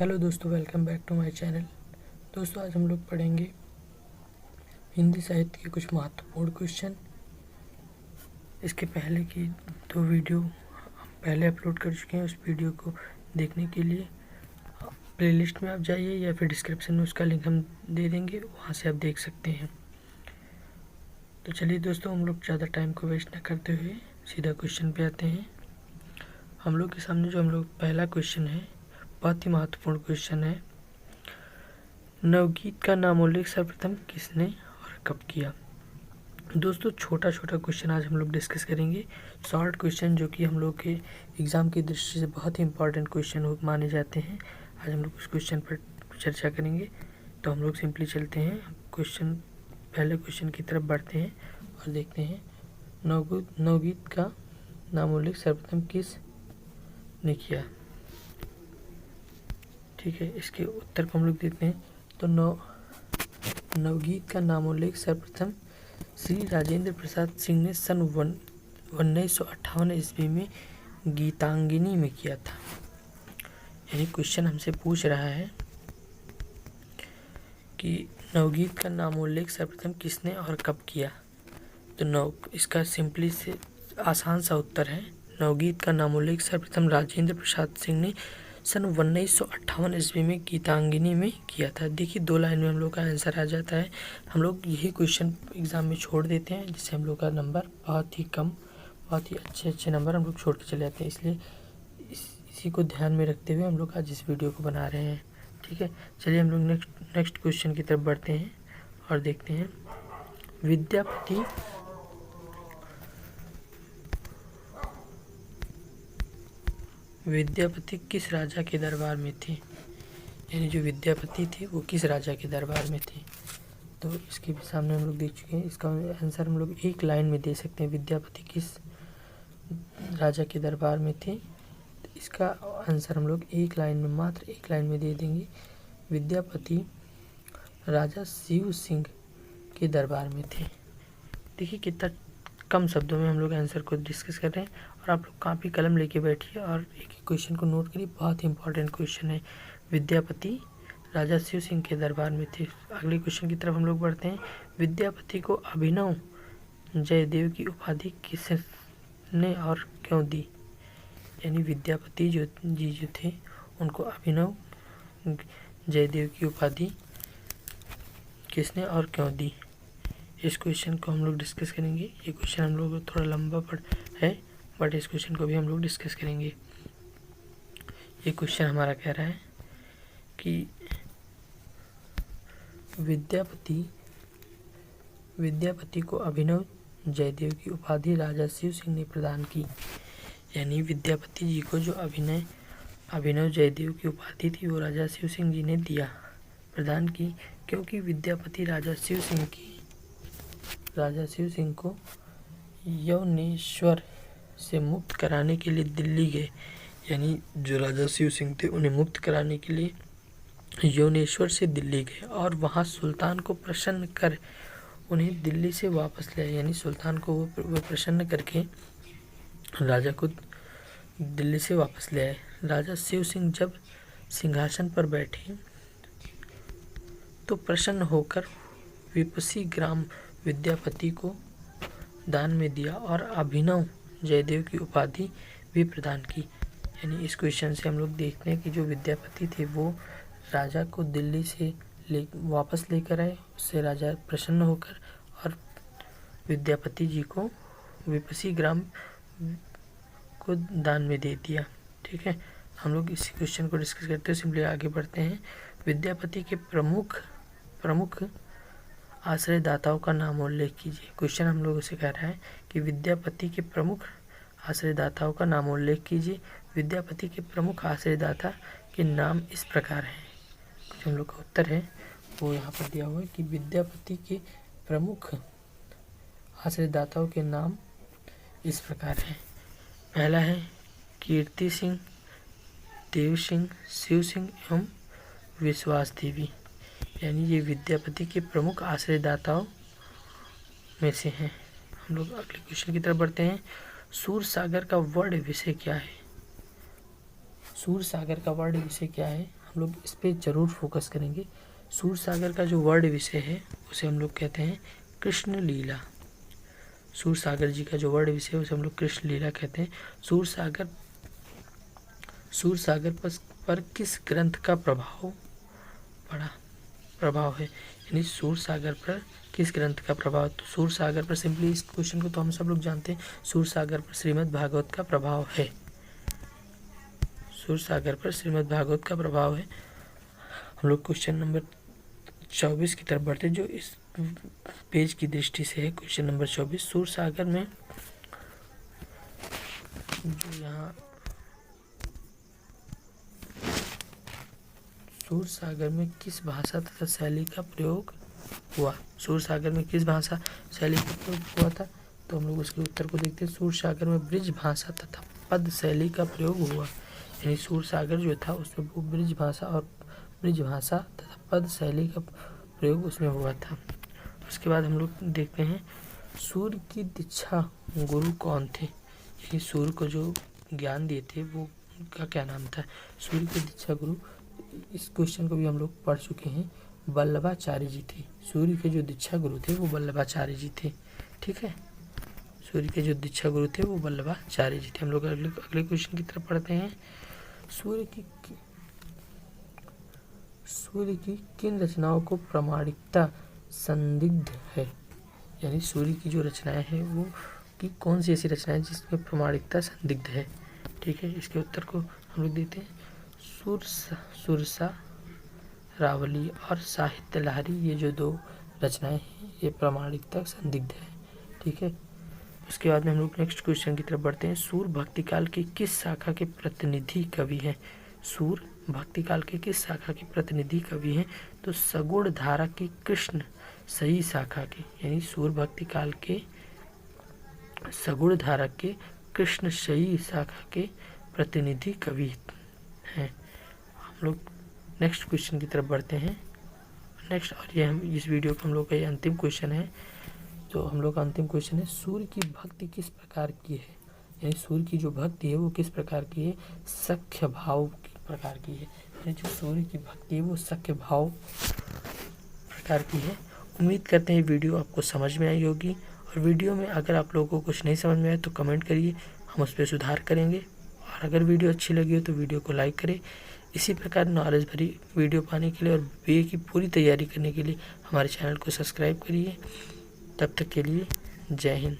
Hello दोस्तों, welcome back to my channel. दोस्तों, आज हम लोग पढ़ेंगे हिंदी साहित्य के कुछ महत्वपूर्ण क्वेश्चन। इसके पहले की 2 वीडियो हम पहले अपलोड कर चुके हैं। उस वीडियो को देखने के लिए प्लेलिस्ट में आप जाइए या फिर डिस्क्रिप्शन में उसका लिंक हम दे देंगे, वहाँ से आप देख सकते हैं। तो चलिए दोस्तों, हम लोग ज़्यादा टाइम को वेस्ट न करते हुए सीधा क्वेश्चन पे आते हैं। हम लोग के सामने जो पहला क्वेश्चन है, बहुत ही महत्वपूर्ण क्वेश्चन है। नवगीत का नामोल्लेख सर्वप्रथम किसने और कब किया? दोस्तों, छोटा छोटा क्वेश्चन आज हम लोग डिस्कस करेंगे। शॉर्ट क्वेश्चन जो कि हम लोग के एग्ज़ाम की दृष्टि से बहुत ही इंपॉर्टेंट क्वेश्चन माने जाते हैं। आज हम लोग उस क्वेश्चन पर चर्चा करेंगे। तो हम लोग सिंपली चलते हैं पहले क्वेश्चन की तरफ बढ़ते हैं और देखते हैं नवगीत का नामोल्लेख सर्वप्रथम किसने किया। ठीक है, इसके उत्तर को हम लोग देखते हैं। तो नवगीत का नामोल्लेख सर्वप्रथम श्री राजेंद्र प्रसाद सिंह ने सन 1958 ईस्वी में गीतांगिनी में किया था। यानी क्वेश्चन हमसे पूछ रहा है कि नवगीत का नामोल्लेख सर्वप्रथम किसने और कब किया। तो इसका सिंपली से आसान सा उत्तर है, नवगीत का नामोल्लेख सर्वप्रथम राजेंद्र प्रसाद सिंह ने सन 1958 ईस्वी में गीतांगिनी में किया था। देखिए, 2 लाइन में हम लोग का आंसर आ जाता है। हम लोग यही क्वेश्चन एग्ज़ाम में छोड़ देते हैं, जिससे हम लोग का नंबर बहुत ही कम, बहुत ही अच्छे नंबर हम लोग छोड़ के चले जाते हैं। इसलिए इसी को ध्यान में रखते हुए हम लोग आज इस वीडियो को बना रहे हैं। ठीक है, चलिए हम लोग नेक्स्ट क्वेश्चन की तरफ बढ़ते हैं और देखते हैं। विद्यापति किस राजा के दरबार में थे? यानी जो विद्यापति थे वो किस राजा के दरबार में थे? तो इसके भी सामने हम लोग देख चुके हैं। इसका आंसर हम लोग एक लाइन में दे सकते हैं, विद्यापति किस राजा के दरबार में थे। तो इसका आंसर हम लोग मात्र एक लाइन में दे देंगे, विद्यापति राजा शिव सिंह के दरबार में थे। देखिए, कितना कम शब्दों में हम लोग आंसर को डिस्कस कर रहे हैं। और आप लोग कापी कलम लेके बैठिए और एक क्वेश्चन को नोट करिए, बहुत ही इंपॉर्टेंट क्वेश्चन है। विद्यापति राजा शिव सिंह के दरबार में थे। अगले क्वेश्चन की तरफ हम लोग बढ़ते हैं। विद्यापति को अभिनव जयदेव की उपाधि किसने और क्यों दी? यानी विद्यापति जो थे उनको अभिनव जयदेव की उपाधि किसने और क्यों दी? इस क्वेश्चन को हम लोग डिस्कस करेंगे। ये क्वेश्चन हम लोग थोड़ा लंबा है, बट इस क्वेश्चन को भी हम लोग डिस्कस करेंगे। ये क्वेश्चन हमारा कह रहा है कि विद्यापति को अभिनव जयदेव की उपाधि राजा शिव सिंह ने प्रदान की। यानी विद्यापति जी को जो अभिनव जयदेव की उपाधि थी वो राजा शिव सिंह जी ने प्रदान की, क्योंकि विद्यापति राजा शिव सिंह को यवनेश्वर से मुक्त कराने के लिए दिल्ली गए। यानी जो राजा शिव सिंह थे उन्हें मुक्त कराने के लिए यवनेश्वर से दिल्ली गए और वहाँ सुल्तान को प्रसन्न कर उन्हें दिल्ली से वापस ले आए। यानी सुल्तान को वो प्रसन्न करके राजा को दिल्ली से वापस ले आए। राजा शिव सिंह जब सिंहासन पर बैठे तो प्रसन्न होकर विपसी ग्राम विद्यापति को दान में दिया और अभिनव जयदेव की उपाधि भी प्रदान की। यानी इस क्वेश्चन से हम लोग देखते हैं कि जो विद्यापति थे वो राजा को दिल्ली से वापस लेकर आए। उससे राजा प्रसन्न होकर और विद्यापति जी को विपसी ग्राम को दान में दे दिया। ठीक है, हम लोग इसी क्वेश्चन को डिस्कस करते हैं। सिंपली आगे बढ़ते हैं। विद्यापति के प्रमुख आश्रयदाताओं का नाम उल्लेख कीजिए। क्वेश्चन हम लोगों से कह रहा है कि विद्यापति के प्रमुख आश्रयदाताओं का नाम उल्लेख कीजिए। विद्यापति के प्रमुख आश्रयदाता के नाम इस प्रकार हैं। जो हम लोग का उत्तर है वो यहाँ पर दिया हुआ है कि विद्यापति के प्रमुख आश्रयदाताओं के नाम इस प्रकार हैं। पहला है कीर्ति सिंह, देव सिंह, शिव सिंह एवं विश्वास देवी। यानी ये विद्यापति के प्रमुख आश्रयदाताओं में से हैं। हम लोग अगले क्वेश्चन की तरफ बढ़ते हैं। सूरसागर का वर्ण विषय क्या है? सूरसागर का वर्ण विषय क्या है? हम लोग इस पर ज़रूर फोकस करेंगे। सूर सागर का जो वर्ड विषय है उसे हम लोग कहते हैं कृष्ण लीला। सूर सागर जी का जो वर्ड विषय है उसे हम लोग कृष्ण लीला कहते हैं। सूर सागर पर किस ग्रंथ का प्रभाव है, यानी सूर सागर पर किस ग्रंथ का प्रभाव। तो सूर सागर पर, सिंपली इस क्वेश्चन को तो हम सब लोग जानते हैं, सूर सागर पर श्रीमद् भागवत का प्रभाव है। सूर सागर पर श्रीमद् भागवत का प्रभाव है। हम लोग क्वेश्चन नंबर 24 की तरफ बढ़ते हैं, जो इस पेज की दृष्टि से है। क्वेश्चन नंबर 24, सूर सागर में जो यहाँ सूर सागर में किस भाषा तथा शैली का प्रयोग हुआ। सूर सागर में किस भाषा शैली का प्रयोग हुआ था, तो हम लोग उसके उत्तर को देखते हैं। सूर सागर में ब्रिज भाषा तथा पद शैली का प्रयोग हुआ, यानी सूर सागर जो था उसमें वो ब्रिज भाषा तथा पद शैली का प्रयोग उसमें हुआ था। उसके बाद हम लोग देखते हैं सूर्य की दीक्षा गुरु कौन थे, यानी सूर्य को जो ज्ञान दिए थे वो उनका क्या नाम था। सूर्य की दीक्षा गुरु, इस क्वेश्चन को भी हम लोग पढ़ चुके हैं, वल्लभाचार्य जी थे। सूर्य के जो दीक्षा गुरु थे वो वल्लभाचार्य जी थे। ठीक है, सूर्य के जो दीक्षा गुरु थे वो वल्लभाचार्य जी थे। हम लोग अगले क्वेश्चन की तरफ पढ़ते हैं। सूर्य की किन रचनाओं को प्रामाणिकता संदिग्ध है, यानी सूर्य की जो रचनाएं हैं वो की कौन सी ऐसी रचनाएं जिसमें प्रामाणिकता संदिग्ध है। ठीक है, इसके उत्तर को हम लोग देते हैं। सुरसा रावली और साहित्य लहरी, ये जो दो रचनाएं हैं ये प्रामाणिकता संदिग्ध है। ठीक है, उसके बाद में हम लोग नेक्स्ट क्वेश्चन की तरफ बढ़ते हैं। सूर भक्ति काल की किस शाखा के प्रतिनिधि कवि हैं। सूर भक्ति काल के किस शाखा के प्रतिनिधि कवि हैं, तो सगुण धारा की कृष्ण सही शाखा के, यानी सूर भक्ति काल के सगुण धारा के कृष्ण सही शाखा के प्रतिनिधि कवि हैं। हम लोग नेक्स्ट क्वेश्चन की तरफ बढ़ते हैं। नेक्स्ट, और ये हम इस वीडियो का हम लोग का ये अंतिम क्वेश्चन है। तो हम लोग का अंतिम क्वेश्चन है, सूर्य की भक्ति किस प्रकार की है, यानी सूर्य की जो भक्ति है वो किस प्रकार की है, सख्य भाव की प्रकार की है। यानी जो सूर्य की भक्ति है वो सख्य भाव प्रकार की है। उम्मीद करते हैं वीडियो आपको समझ में आई होगी, और वीडियो में अगर आप लोगों को कुछ नहीं समझ में आए तो कमेंट करिए, हम उस पर सुधार करेंगे। और अगर वीडियो अच्छी लगी हो तो वीडियो को लाइक करें। इसी प्रकार नॉलेज भरी वीडियो पाने के लिए और बीए की पूरी तैयारी करने के लिए हमारे चैनल को सब्सक्राइब करिए। तब तक के लिए जय हिंद।